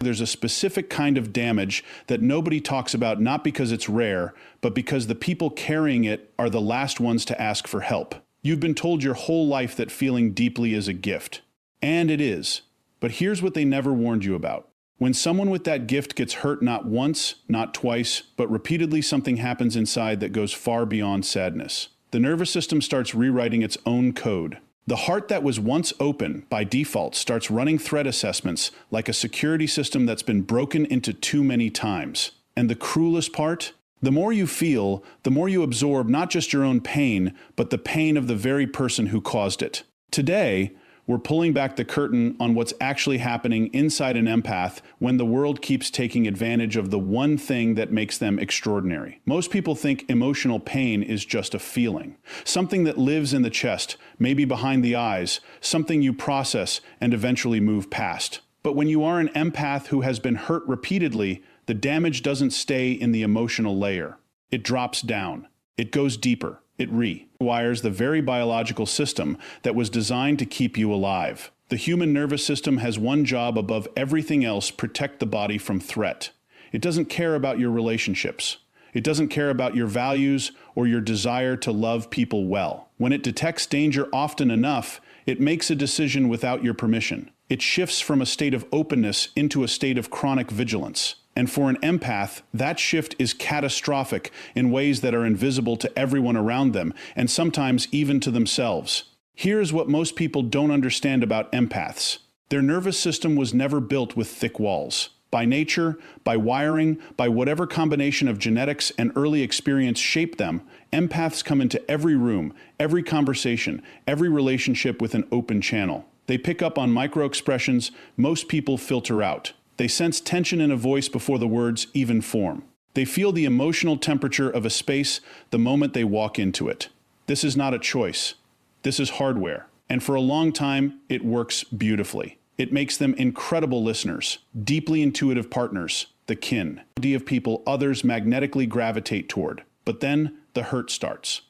There's a specific kind of damage that nobody talks about, not because it's rare, but because the people carrying it are the last ones to ask for help. You've been told your whole life that feeling deeply is a gift. And it is. But here's what they never warned you about. When someone with that gift gets hurt not once, not twice, but repeatedly, something happens inside that goes far beyond sadness. The nervous system starts rewriting its own code. The heart that was once open, by default, starts running threat assessments like a security system that's been broken into too many times. And the cruelest part? The more you feel, the more you absorb not just your own pain, but the pain of the very person who caused it. Today, we're pulling back the curtain on what's actually happening inside an empath when the world keeps taking advantage of the one thing that makes them extraordinary. Most people think emotional pain is just a feeling, something that lives in the chest, maybe behind the eyes, something you process and eventually move past. But when you are an empath who has been hurt repeatedly, the damage doesn't stay in the emotional layer. It drops down. It goes deeper. It rewires the very biological system that was designed to keep you alive. The human nervous system has one job above everything else: protect the body from threat. It doesn't care about your relationships. It doesn't care about your values or your desire to love people well. When it detects danger often enough, it makes a decision without your permission. It shifts from a state of openness into a state of chronic vigilance. And for an empath, that shift is catastrophic in ways that are invisible to everyone around them, and sometimes even to themselves. Here's what most people don't understand about empaths. Their nervous system was never built with thick walls. By nature, by wiring, by whatever combination of genetics and early experience shaped them, empaths come into every room, every conversation, every relationship with an open channel. They pick up on micro-expressions most people filter out. They sense tension in a voice before the words even form. They feel the emotional temperature of a space the moment they walk into it. This is not a choice. This is hardware. And for a long time, it works beautifully. It makes them incredible listeners, deeply intuitive partners, the kin of people others magnetically gravitate toward. But then the hurt starts.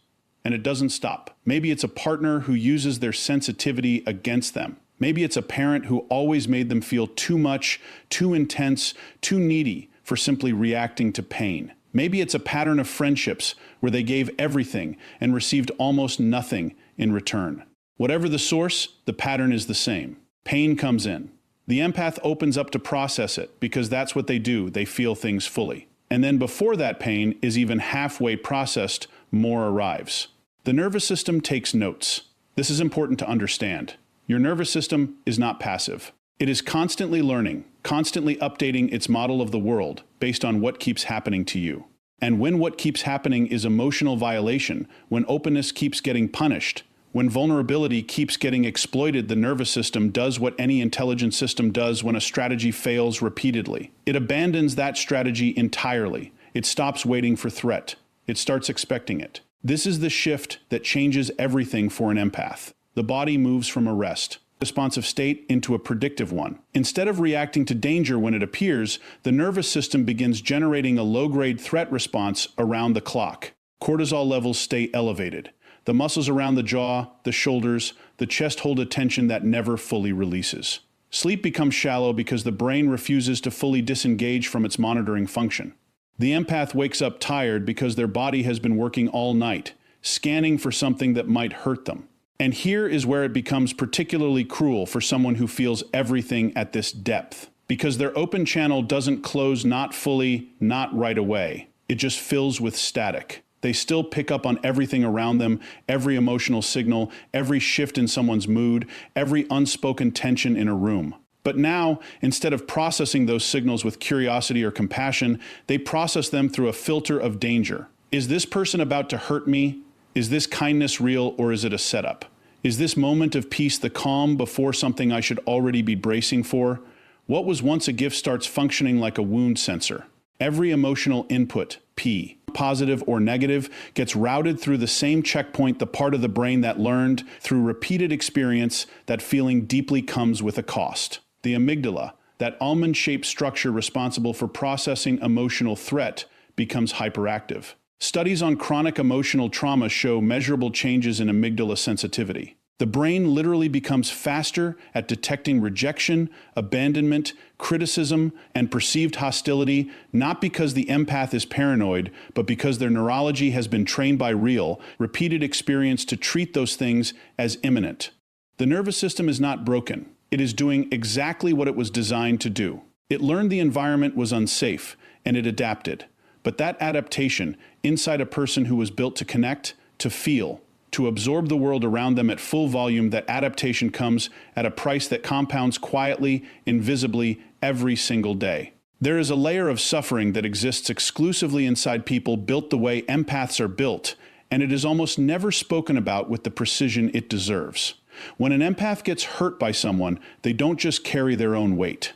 And it doesn't stop. Maybe it's a partner who uses their sensitivity against them. Maybe it's a parent who always made them feel too much, too intense, too needy for simply reacting to pain. Maybe it's a pattern of friendships where they gave everything and received almost nothing in return. Whatever the source, the pattern is the same. Pain comes in. The empath opens up to process it because that's what they do. They feel things fully. And then before that pain is even halfway processed, more arrives. The nervous system takes notes. This is important to understand. Your nervous system is not passive. It is constantly learning, constantly updating its model of the world based on what keeps happening to you. And when what keeps happening is emotional violation, when openness keeps getting punished, when vulnerability keeps getting exploited, the nervous system does what any intelligent system does when a strategy fails repeatedly. It abandons that strategy entirely. It stops waiting for threat. It starts expecting it. This is the shift that changes everything for an empath. The body moves from a responsive state into a predictive one. Instead of reacting to danger when it appears, the nervous system begins generating a low-grade threat response around the clock. Cortisol levels stay elevated. The muscles around the jaw, the shoulders, the chest hold a tension that never fully releases. Sleep becomes shallow because the brain refuses to fully disengage from its monitoring function. The empath wakes up tired because their body has been working all night, scanning for something that might hurt them. And here is where it becomes particularly cruel for someone who feels everything at this depth, because their open channel doesn't close, not fully, not right away. It just fills with static. They still pick up on everything around them, every emotional signal, every shift in someone's mood, every unspoken tension in a room. But now, instead of processing those signals with curiosity or compassion, they process them through a filter of danger. Is this person about to hurt me? Is this kindness real, or is it a setup? Is this moment of peace the calm before something I should already be bracing for? What was once a gift starts functioning like a wound sensor. Every emotional input, P, positive or negative, gets routed through the same checkpoint, the part of the brain that learned through repeated experience that feeling deeply comes with a cost. The amygdala, that almond-shaped structure responsible for processing emotional threat, becomes hyperactive. Studies on chronic emotional trauma show measurable changes in amygdala sensitivity. The brain literally becomes faster at detecting rejection, abandonment, criticism, and perceived hostility, not because the empath is paranoid, but because their neurology has been trained by real, repeated experience to treat those things as imminent. The nervous system is not broken. It is doing exactly what it was designed to do. It learned the environment was unsafe, and it adapted. But that adaptation, inside a person who was built to connect, to feel, to absorb the world around them at full volume, that adaptation comes at a price that compounds quietly, invisibly, every single day. There is a layer of suffering that exists exclusively inside people built the way empaths are built, and it is almost never spoken about with the precision it deserves. When an empath gets hurt by someone, they don't just carry their own weight.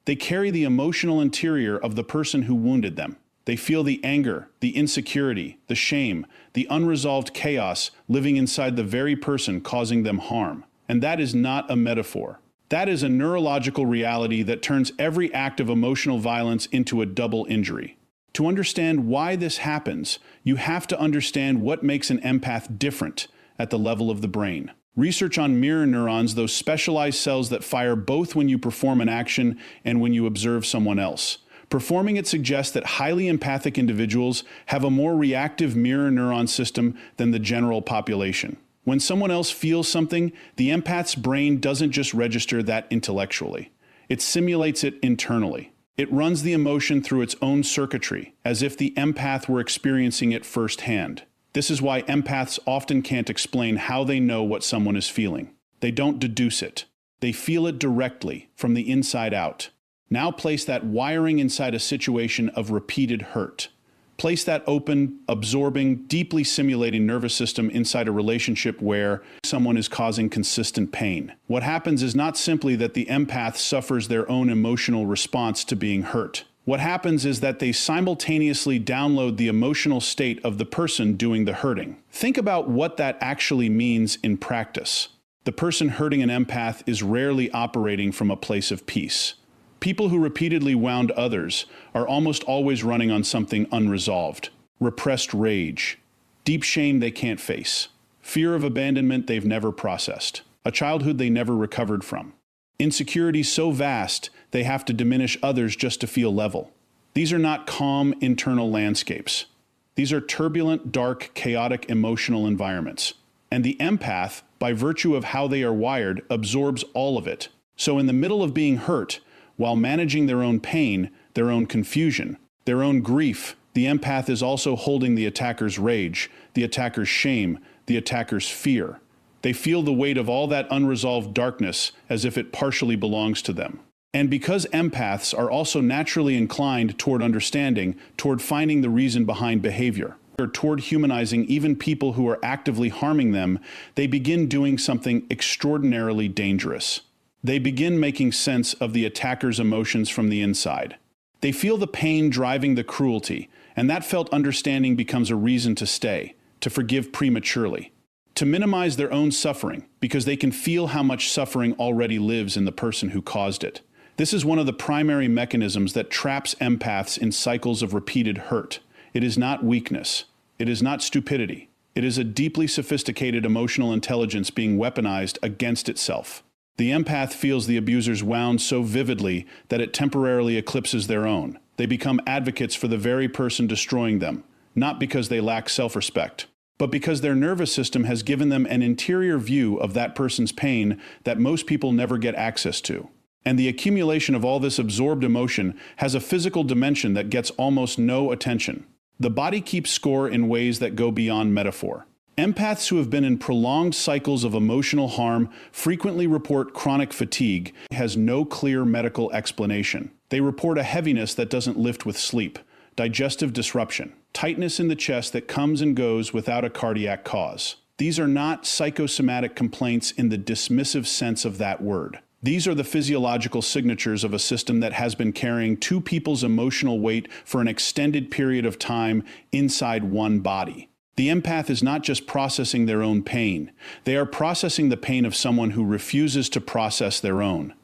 They carry the emotional interior of the person who wounded them. They feel the anger, the insecurity, the shame, the unresolved chaos living inside the very person causing them harm. And that is not a metaphor. That is a neurological reality that turns every act of emotional violence into a double injury. To understand why this happens, you have to understand what makes an empath different at the level of the brain. Research on mirror neurons, those specialized cells that fire both when you perform an action and when you observe someone else. Performing it suggests that highly empathic individuals have a more reactive mirror neuron system than the general population. When someone else feels something, the empath's brain doesn't just register that intellectually. It simulates it internally. It runs the emotion through its own circuitry, as if the empath were experiencing it firsthand. This is why empaths often can't explain how they know what someone is feeling. They don't deduce it. They feel it directly, from the inside out. Now place that wiring inside a situation of repeated hurt. Place that open, absorbing, deeply simulating nervous system inside a relationship where someone is causing consistent pain. What happens is not simply that the empath suffers their own emotional response to being hurt. What happens is that they simultaneously download the emotional state of the person doing the hurting. Think about what that actually means in practice. The person hurting an empath is rarely operating from a place of peace. People who repeatedly wound others are almost always running on something unresolved. Repressed rage, deep shame they can't face, fear of abandonment they've never processed, a childhood they never recovered from. Insecurity so vast they have to diminish others just to feel level. These are not calm internal landscapes. These are turbulent, dark, chaotic emotional environments. And the empath, by virtue of how they are wired, absorbs all of it. So in the middle of being hurt, while managing their own pain, their own confusion, their own grief, the empath is also holding the attacker's rage, the attacker's shame, the attacker's fear. They feel the weight of all that unresolved darkness as if it partially belongs to them. And because empaths are also naturally inclined toward understanding, toward finding the reason behind behavior, or toward humanizing even people who are actively harming them, they begin doing something extraordinarily dangerous. They begin making sense of the attacker's emotions from the inside. They feel the pain driving the cruelty, and that felt understanding becomes a reason to stay, to forgive prematurely, to minimize their own suffering, because they can feel how much suffering already lives in the person who caused it. This is one of the primary mechanisms that traps empaths in cycles of repeated hurt. It is not weakness. It is not stupidity. It is a deeply sophisticated emotional intelligence being weaponized against itself. The empath feels the abuser's wound so vividly that it temporarily eclipses their own. They become advocates for the very person destroying them, not because they lack self-respect, but because their nervous system has given them an interior view of that person's pain that most people never get access to. And the accumulation of all this absorbed emotion has a physical dimension that gets almost no attention. The body keeps score in ways that go beyond metaphor. Empaths who have been in prolonged cycles of emotional harm frequently report chronic fatigue has no clear medical explanation. They report a heaviness that doesn't lift with sleep, digestive disruption, tightness in the chest that comes and goes without a cardiac cause. These are not psychosomatic complaints in the dismissive sense of that word. These are the physiological signatures of a system that has been carrying two people's emotional weight for an extended period of time inside one body. The empath is not just processing their own pain. They are processing the pain of someone who refuses to process their own.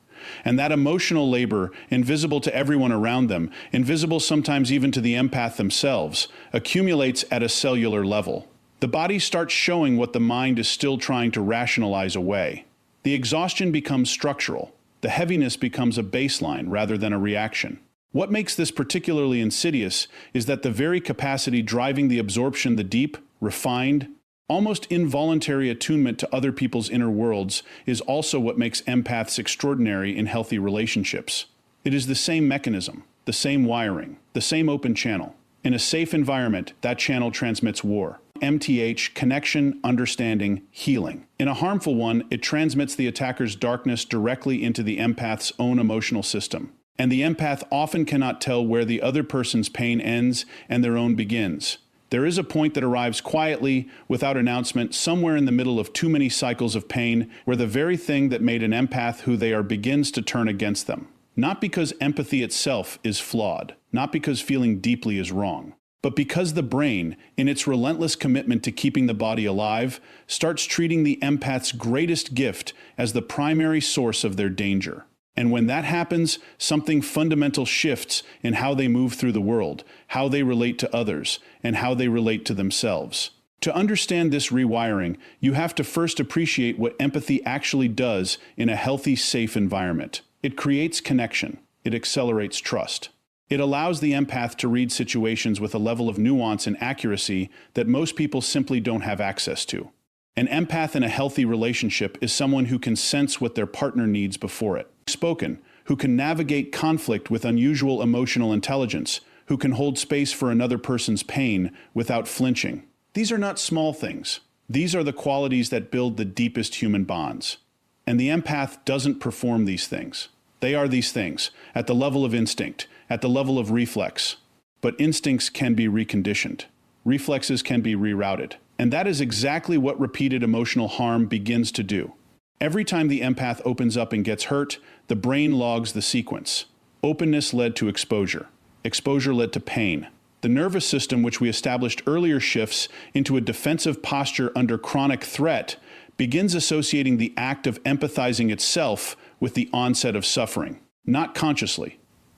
And that emotional labor, invisible to everyone around them, invisible sometimes even to the empath themselves, accumulates at a cellular level. The body starts showing what the mind is still trying to rationalize away. The exhaustion becomes structural. The heaviness becomes a baseline rather than a reaction. What makes this particularly insidious is that the very capacity driving the absorption, the deep, refined, almost involuntary attunement to other people's inner worlds, is also what makes empaths extraordinary in healthy relationships. It is the same mechanism, the same wiring, the same open channel. In a safe environment, that channel transmits war. MTH, connection, understanding, healing. In a harmful one, it transmits the attacker's darkness directly into the empath's own emotional system. And the empath often cannot tell where the other person's pain ends and their own begins. There is a point that arrives quietly, without announcement, somewhere in the middle of too many cycles of pain, where the very thing that made an empath who they are begins to turn against them. Not because empathy itself is flawed, not because feeling deeply is wrong, but because the brain, in its relentless commitment to keeping the body alive, starts treating the empath's greatest gift as the primary source of their danger. And when that happens, something fundamental shifts in how they move through the world, how they relate to others, and how they relate to themselves. To understand this rewiring, you have to first appreciate what empathy actually does in a healthy, safe environment. It creates connection. It accelerates trust. It allows the empath to read situations with a level of nuance and accuracy that most people simply don't have access to. An empath in a healthy relationship is someone who can sense what their partner needs before it. Spoken, who can navigate conflict with unusual emotional intelligence, who can hold space for another person's pain without flinching. These are not small things. These are the qualities that build the deepest human bonds. And the empath doesn't perform these things. They are these things, at the level of instinct, at the level of reflex. But instincts can be reconditioned. Reflexes can be rerouted. And that is exactly what repeated emotional harm begins to do. Every time the empath opens up and gets hurt, the brain logs the sequence. Openness led to exposure. Exposure led to pain. The nervous system, which we established earlier, shifts into a defensive posture under chronic threat, begins associating the act of empathizing itself with the onset of suffering, not consciously.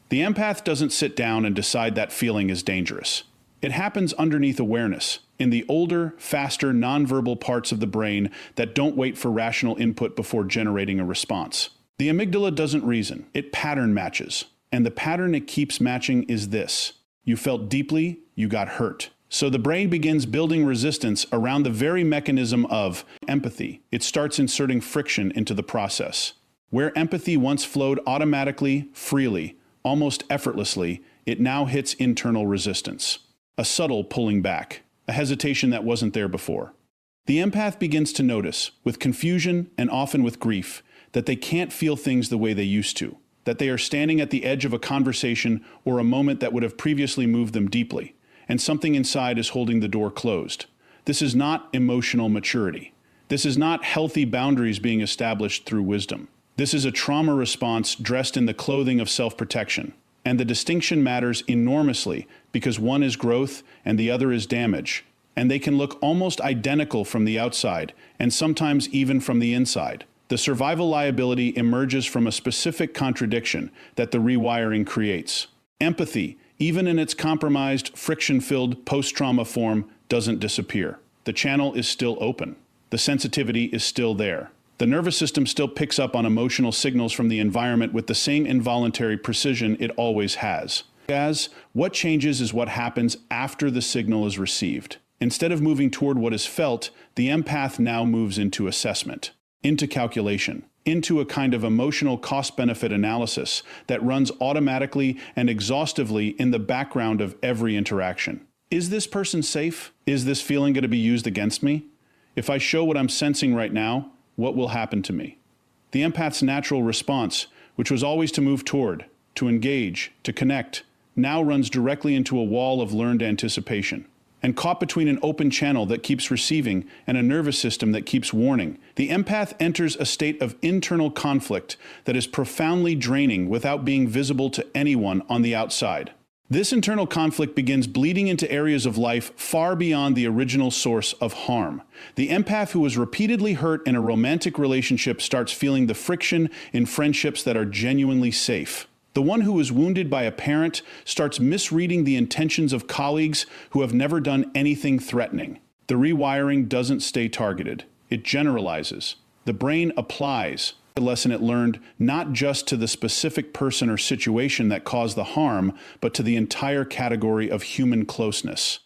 The empath doesn't sit down and decide that feeling is dangerous. It happens underneath awareness, in the older, faster, nonverbal parts of the brain that don't wait for rational input before generating a response. The amygdala doesn't reason, it pattern matches. And the pattern it keeps matching is this: you felt deeply, you got hurt. So the brain begins building resistance around the very mechanism of empathy. It starts inserting friction into the process. Where empathy once flowed automatically, freely, almost effortlessly, it now hits internal resistance. A subtle pulling back, a hesitation that wasn't there before. The empath begins to notice, with confusion and often with grief, that they can't feel things the way they used to, that they are standing at the edge of a conversation or a moment that would have previously moved them deeply, and something inside is holding the door closed. This is not emotional maturity. This is not healthy boundaries being established through wisdom. This is a trauma response dressed in the clothing of self-protection. And the distinction matters enormously because one is growth and the other is damage. And they can look almost identical from the outside, and sometimes even from the inside. The survival liability emerges from a specific contradiction that the rewiring creates. Empathy, even in its compromised, friction-filled, post-trauma form, doesn't disappear. The channel is still open. The sensitivity is still there. The nervous system still picks up on emotional signals from the environment with the same involuntary precision it always has. What changes is what happens after the signal is received. Instead of moving toward what is felt, the empath now moves into assessment, into calculation, into a kind of emotional cost-benefit analysis that runs automatically and exhaustively in the background of every interaction. Is this person safe? Is this feeling going to be used against me? If I show what I'm sensing right now, what will happen to me? The empath's natural response, which was always to move toward, to engage, to connect, now runs directly into a wall of learned anticipation. And caught between an open channel that keeps receiving and a nervous system that keeps warning, the empath enters a state of internal conflict that is profoundly draining without being visible to anyone on the outside. This internal conflict begins bleeding into areas of life far beyond the original source of harm. The empath who was repeatedly hurt in a romantic relationship starts feeling the friction in friendships that are genuinely safe. The one who was wounded by a parent starts misreading the intentions of colleagues who have never done anything threatening. The rewiring doesn't stay targeted. It generalizes. The brain applies the lesson it learned not just to the specific person or situation that caused the harm, but to the entire category of human closeness.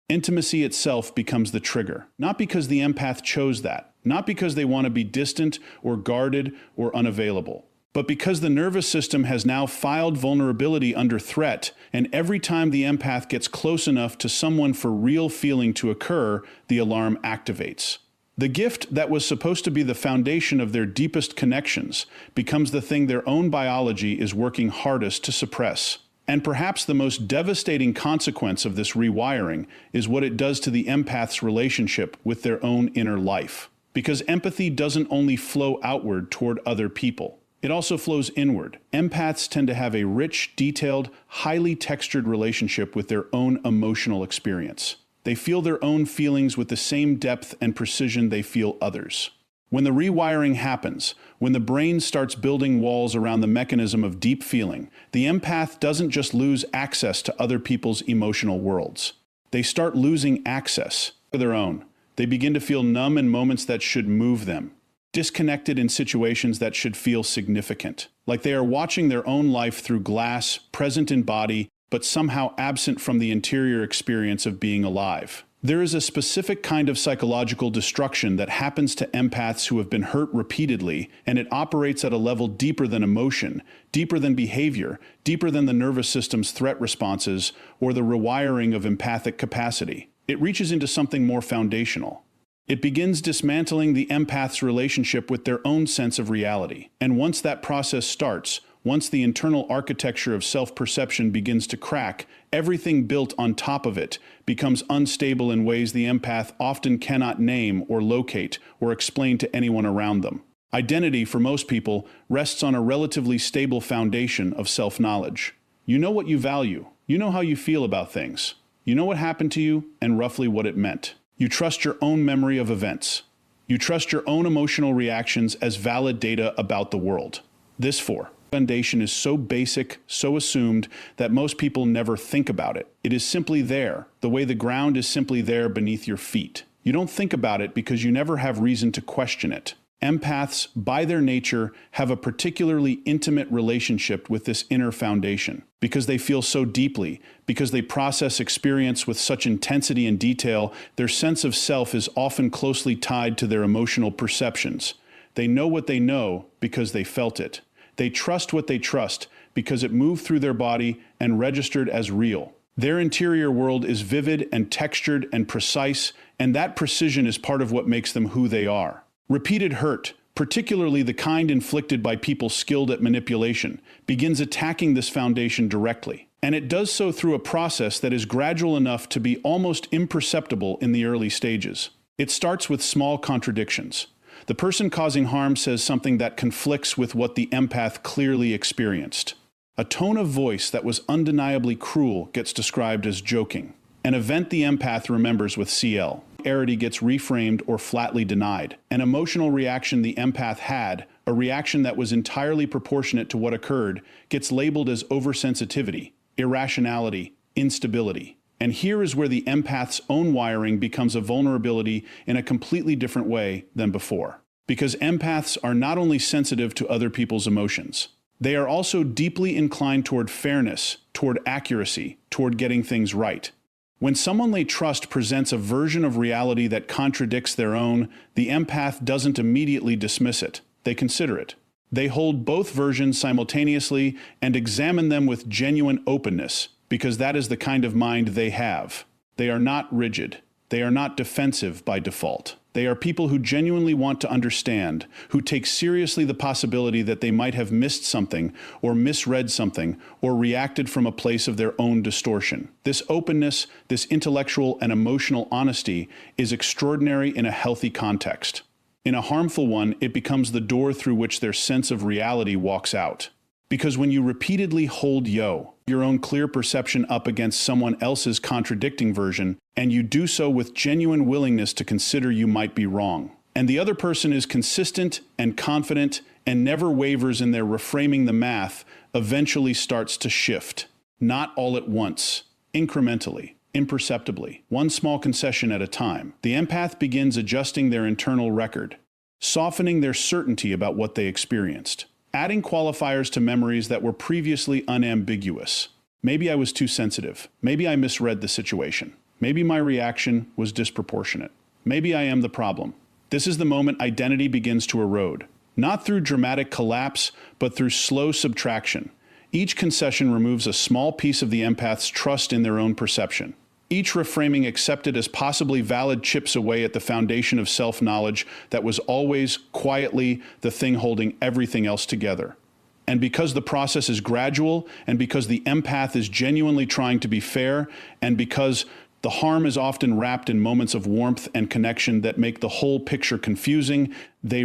Intimacy itself becomes the trigger, not because the empath chose that, not because they want to be distant or guarded or unavailable, but because the nervous system has now filed vulnerability under threat, and every time the empath gets close enough to someone for real feeling to occur, the alarm activates. The gift that was supposed to be the foundation of their deepest connections becomes the thing their own biology is working hardest to suppress. And perhaps the most devastating consequence of this rewiring is what it does to the empath's relationship with their own inner life. Because empathy doesn't only flow outward toward other people, it also flows inward. Empaths tend to have a rich, detailed, highly textured relationship with their own emotional experience. They feel their own feelings with the same depth and precision they feel others. When the rewiring happens, when the brain starts building walls around the mechanism of deep feeling, the empath doesn't just lose access to other people's emotional worlds. They start losing access to their own. They begin to feel numb in moments that should move them, disconnected in situations that should feel significant, like they are watching their own life through glass, present in body, but somehow absent from the interior experience of being alive. There is a specific kind of psychological destruction that happens to empaths who have been hurt repeatedly, and it operates at a level deeper than emotion, deeper than behavior, deeper than the nervous system's threat responses, or the rewiring of empathic capacity. It reaches into something more foundational. It begins dismantling the empath's relationship with their own sense of reality. And once that process starts, once the internal architecture of self-perception begins to crack, everything built on top of it becomes unstable in ways the empath often cannot name or locate or explain to anyone around them. Identity, for most people, rests on a relatively stable foundation of self-knowledge. You know what you value. You know how you feel about things. You know what happened to you and roughly what it meant. You trust your own memory of events. You trust your own emotional reactions as valid data about the world. This foundation is so basic, so assumed, that most people never think about it. It is simply there, the way the ground is simply there beneath your feet. You don't think about it because you never have reason to question it. Empaths, by their nature, have a particularly intimate relationship with this inner foundation. Because they feel so deeply, because they process experience with such intensity and detail, their sense of self is often closely tied to their emotional perceptions. They know what they know because they felt it. They trust what they trust because it moved through their body and registered as real. Their interior world is vivid and textured and precise, and that precision is part of what makes them who they are. Repeated hurt, particularly the kind inflicted by people skilled at manipulation, begins attacking this foundation directly. And it does so through a process that is gradual enough to be almost imperceptible in the early stages. It starts with small contradictions. The person causing harm says something that conflicts with what the empath clearly experienced. A tone of voice that was undeniably cruel gets described as joking. An event the empath remembers with CL. Arity gets reframed or flatly denied. An emotional reaction the empath had, a reaction that was entirely proportionate to what occurred, gets labeled as oversensitivity, irrationality, instability. And here is where the empath's own wiring becomes a vulnerability in a completely different way than before. Because empaths are not only sensitive to other people's emotions, they are also deeply inclined toward fairness, toward accuracy, toward getting things right. When someone they trust presents a version of reality that contradicts their own, the empath doesn't immediately dismiss it. They consider it. They hold both versions simultaneously and examine them with genuine openness, because that is the kind of mind they have. They are not rigid. They are not defensive by default. They are people who genuinely want to understand, who take seriously the possibility that they might have missed something, or misread something, or reacted from a place of their own distortion. This openness, this intellectual and emotional honesty is extraordinary in a healthy context. In a harmful one, it becomes the door through which their sense of reality walks out. Because when you repeatedly hold your own clear perception up against someone else's contradicting version, and you do so with genuine willingness to consider you might be wrong, and the other person is consistent and confident and never wavers in their reframing, the math eventually starts to shift. Not all at once, incrementally. imperceptibly, one small concession at a time. The empath begins adjusting their internal record, softening their certainty about what they experienced, adding qualifiers to memories that were previously unambiguous. Maybe I was too sensitive. Maybe I misread the situation. Maybe my reaction was disproportionate. Maybe I am the problem. This is the moment identity begins to erode, not through dramatic collapse, but through slow subtraction. Each concession removes a small piece of the empath's trust in their own perception. Each reframing accepted as possibly valid chips away at the foundation of self-knowledge that was always, quietly, the thing holding everything else together. And because the process is gradual, and because the empath is genuinely trying to be fair, and because the harm is often wrapped in moments of warmth and connection that make the whole picture confusing, they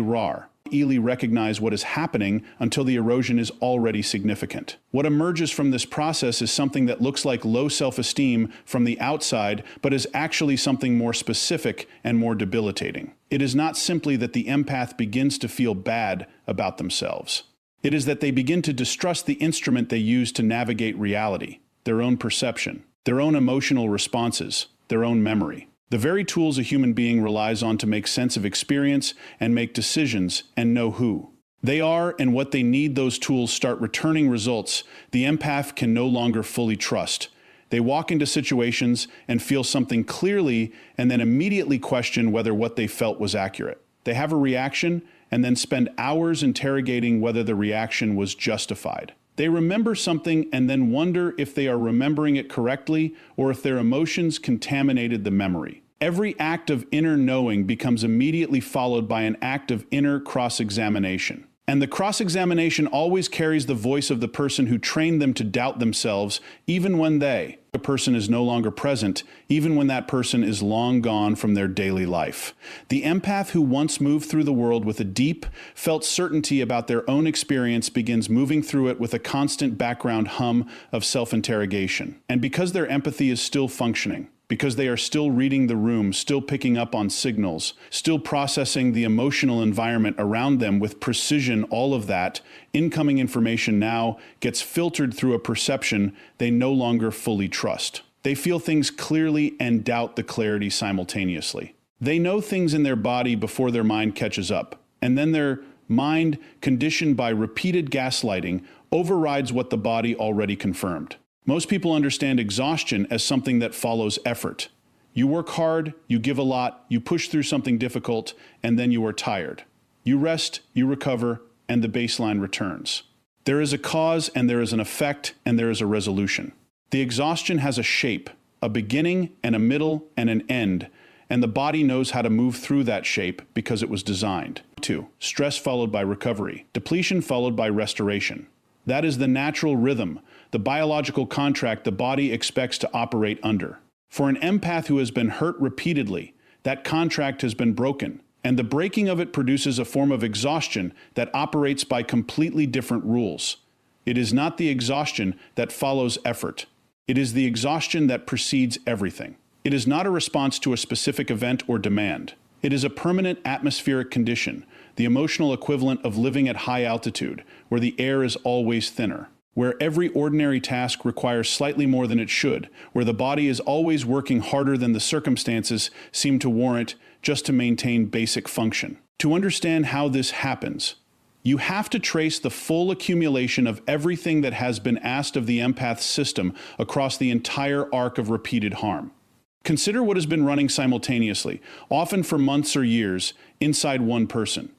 easily recognize what is happening until the erosion is already significant. What emerges from this process is something that looks like low self-esteem from the outside, but is actually something more specific and more debilitating. It is not simply that the empath begins to feel bad about themselves. It is that they begin to distrust the instrument they use to navigate reality, their own perception, their own emotional responses, their own memory. The very tools a human being relies on to make sense of experience and make decisions and know who they are and what they need. Those tools start returning results the empath can no longer fully trust. They walk into situations and feel something clearly and then immediately question whether what they felt was accurate. They have a reaction and then spend hours interrogating whether the reaction was justified. They remember something and then wonder if they are remembering it correctly or if their emotions contaminated the memory. Every act of inner knowing becomes immediately followed by an act of inner cross-examination. And the cross-examination always carries the voice of the person who trained them to doubt themselves, even when the person is no longer present, even when that person is long gone from their daily life. The empath who once moved through the world with a deep, felt certainty about their own experience begins moving through it with a constant background hum of self-interrogation. And because their empathy is still functioning, because they are still reading the room, still picking up on signals, still processing the emotional environment around them with precision, all of that incoming information now gets filtered through a perception they no longer fully trust. They feel things clearly and doubt the clarity simultaneously. They know things in their body before their mind catches up, and then their mind, conditioned by repeated gaslighting, overrides what the body already confirmed. Most people understand exhaustion as something that follows effort. You work hard, you give a lot, you push through something difficult, and then you are tired. You rest, you recover, and the baseline returns. There is a cause, and there is an effect, and there is a resolution. The exhaustion has a shape, a beginning and a middle and an end, and the body knows how to move through that shape because it was designed. 2. Stress followed by recovery. Depletion followed by restoration. That is the natural rhythm, the biological contract the body expects to operate under. For an empath who has been hurt repeatedly, that contract has been broken, and the breaking of it produces a form of exhaustion that operates by completely different rules. It is not the exhaustion that follows effort. It is the exhaustion that precedes everything. It is not a response to a specific event or demand. It is a permanent atmospheric condition, the emotional equivalent of living at high altitude, where the air is always thinner, where every ordinary task requires slightly more than it should, where the body is always working harder than the circumstances seem to warrant just to maintain basic function. To understand how this happens, you have to trace the full accumulation of everything that has been asked of the empath system across the entire arc of repeated harm. Consider what has been running simultaneously, often for months or years, inside one person.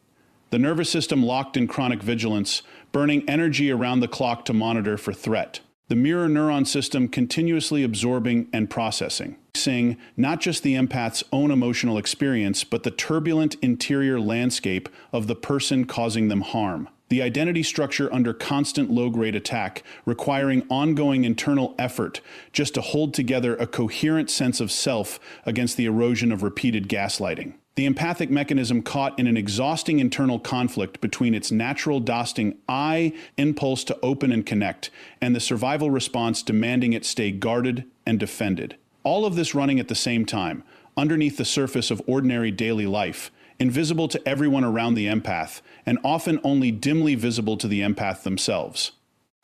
The nervous system locked in chronic vigilance, burning energy around the clock to monitor for threat. The mirror neuron system continuously absorbing and processing, seeing not just the empath's own emotional experience, but the turbulent interior landscape of the person causing them harm. The identity structure under constant low-grade attack, requiring ongoing internal effort just to hold together a coherent sense of self against the erosion of repeated gaslighting. The empathic mechanism caught in an exhausting internal conflict between its natural dosting I impulse to open and connect, and the survival response demanding it stay guarded and defended. All of this running at the same time, underneath the surface of ordinary daily life, invisible to everyone around the empath, and often only dimly visible to the empath themselves.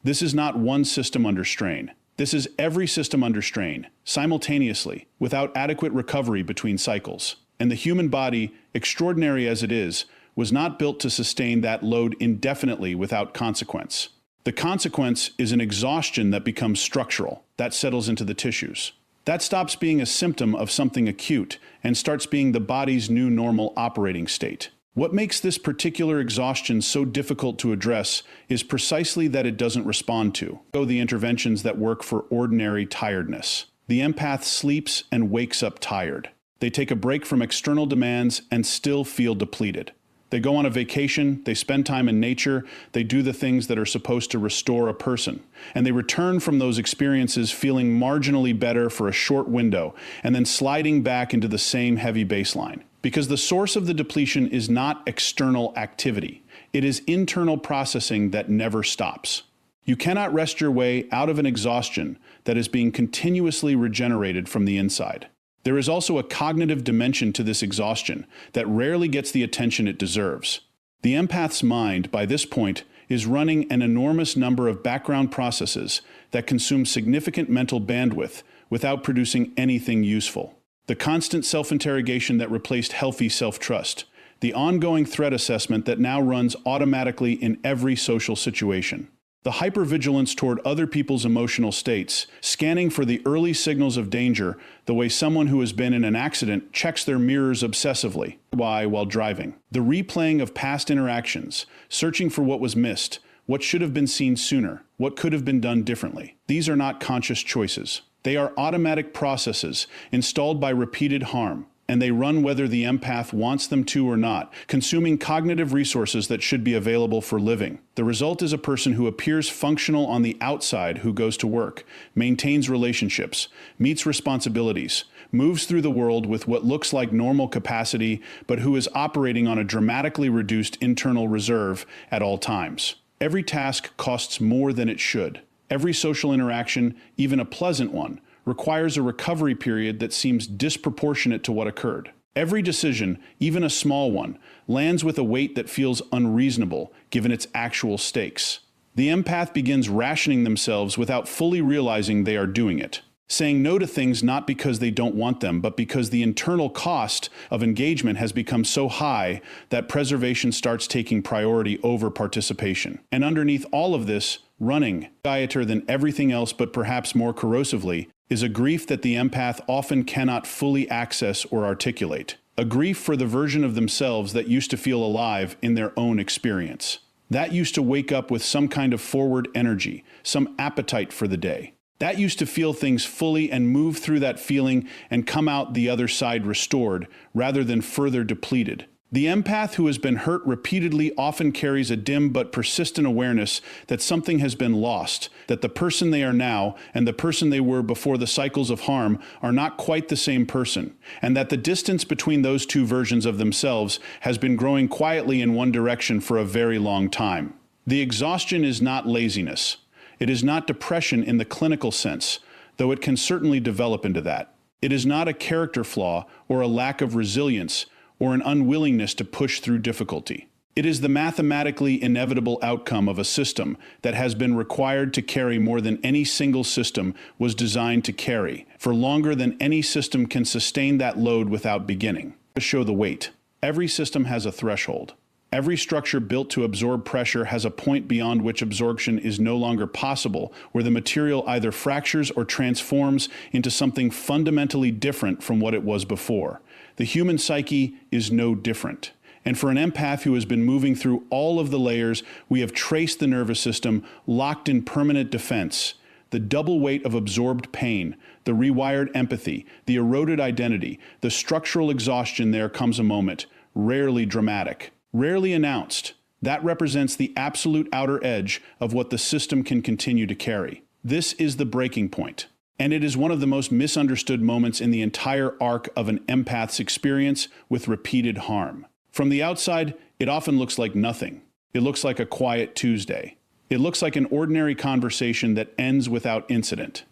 This is not one system under strain. This is every system under strain, simultaneously, without adequate recovery between cycles. And the human body, extraordinary as it is, was not built to sustain that load indefinitely without consequence. The consequence is an exhaustion that becomes structural, that settles into the tissues. That stops being a symptom of something acute and starts being the body's new normal operating state. What makes this particular exhaustion so difficult to address is precisely that it doesn't respond to the interventions that work for ordinary tiredness. The empath sleeps and wakes up tired. They take a break from external demands and still feel depleted. They go on a vacation, they spend time in nature, they do the things that are supposed to restore a person, and they return from those experiences feeling marginally better for a short window, and then sliding back into the same heavy baseline. Because the source of the depletion is not external activity, it is internal processing that never stops. You cannot rest your way out of an exhaustion that is being continuously regenerated from the inside. There is also a cognitive dimension to this exhaustion that rarely gets the attention it deserves. The empath's mind, by this point, is running an enormous number of background processes that consume significant mental bandwidth without producing anything useful. The constant self-interrogation that replaced healthy self-trust. The ongoing threat assessment that now runs automatically in every social situation. The hypervigilance toward other people's emotional states, scanning for the early signals of danger, the way someone who has been in an accident checks their mirrors obsessively while driving. The replaying of past interactions, searching for what was missed, what should have been seen sooner, what could have been done differently. These are not conscious choices. They are automatic processes installed by repeated harm, and they run whether the empath wants them to or not, consuming cognitive resources that should be available for living. The result is a person who appears functional on the outside, who goes to work, maintains relationships, meets responsibilities, moves through the world with what looks like normal capacity, but who is operating on a dramatically reduced internal reserve at all times. Every task costs more than it should. Every social interaction, even a pleasant one, requires a recovery period that seems disproportionate to what occurred. Every decision, even a small one, lands with a weight that feels unreasonable given its actual stakes. The empath begins rationing themselves without fully realizing they are doing it, saying no to things not because they don't want them, but because the internal cost of engagement has become so high that preservation starts taking priority over participation. And underneath all of this, running, quieter than everything else but perhaps more corrosively, is a grief that the empath often cannot fully access or articulate. A grief for the version of themselves that used to feel alive in their own experience. That used to wake up with some kind of forward energy, some appetite for the day. That used to feel things fully and move through that feeling and come out the other side restored, rather than further depleted. The empath who has been hurt repeatedly often carries a dim but persistent awareness that something has been lost, that the person they are now and the person they were before the cycles of harm are not quite the same person, and that the distance between those two versions of themselves has been growing quietly in one direction for a very long time. The exhaustion is not laziness. It is not depression in the clinical sense, though it can certainly develop into that. It is not a character flaw or a lack of resilience, or an unwillingness to push through difficulty. It is the mathematically inevitable outcome of a system that has been required to carry more than any single system was designed to carry, for longer than any system can sustain that load without beginning. To show the weight. Every system has a threshold. Every structure built to absorb pressure has a point beyond which absorption is no longer possible, where the material either fractures or transforms into something fundamentally different from what it was before. The human psyche is no different. And for an empath who has been moving through all of the layers, we have traced the nervous system locked in permanent defense. The double weight of absorbed pain, the rewired empathy, the eroded identity, the structural exhaustion. There comes a moment, rarely dramatic, rarely announced, that represents the absolute outer edge of what the system can continue to carry. This is the breaking point. And it is one of the most misunderstood moments in the entire arc of an empath's experience with repeated harm. From the outside, it often looks like nothing. It looks like a quiet Tuesday. It looks like an ordinary conversation that ends without incident.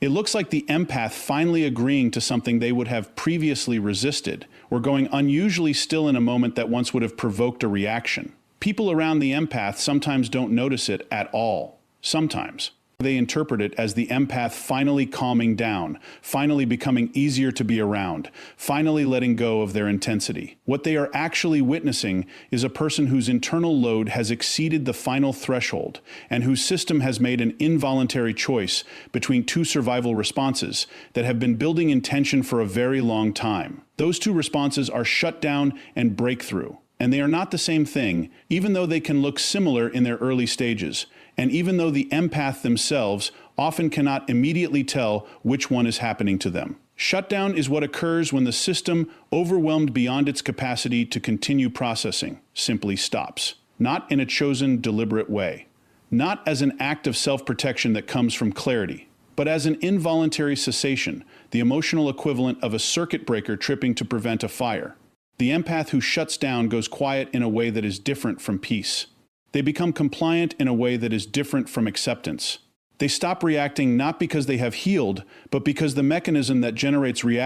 It looks like the empath finally agreeing to something they would have previously resisted, or going unusually still in a moment that once would have provoked a reaction. People around the empath sometimes don't notice it at all. Sometimes. They interpret it as the empath finally calming down, finally becoming easier to be around, finally letting go of their intensity. What they are actually witnessing is a person whose internal load has exceeded the final threshold and whose system has made an involuntary choice between two survival responses that have been building in tension for a very long time. Those two responses are shutdown and breakthrough. And they are not the same thing, even though they can look similar in their early stages, and even though the empath themselves often cannot immediately tell which one is happening to them. Shutdown is what occurs when the system, overwhelmed beyond its capacity to continue processing, simply stops. Not in a chosen, deliberate way. Not as an act of self-protection that comes from clarity, but as an involuntary cessation, the emotional equivalent of a circuit breaker tripping to prevent a fire. The empath who shuts down goes quiet in a way that is different from peace. They become compliant in a way that is different from acceptance. They stop reacting not because they have healed, but because the mechanism that generates reaction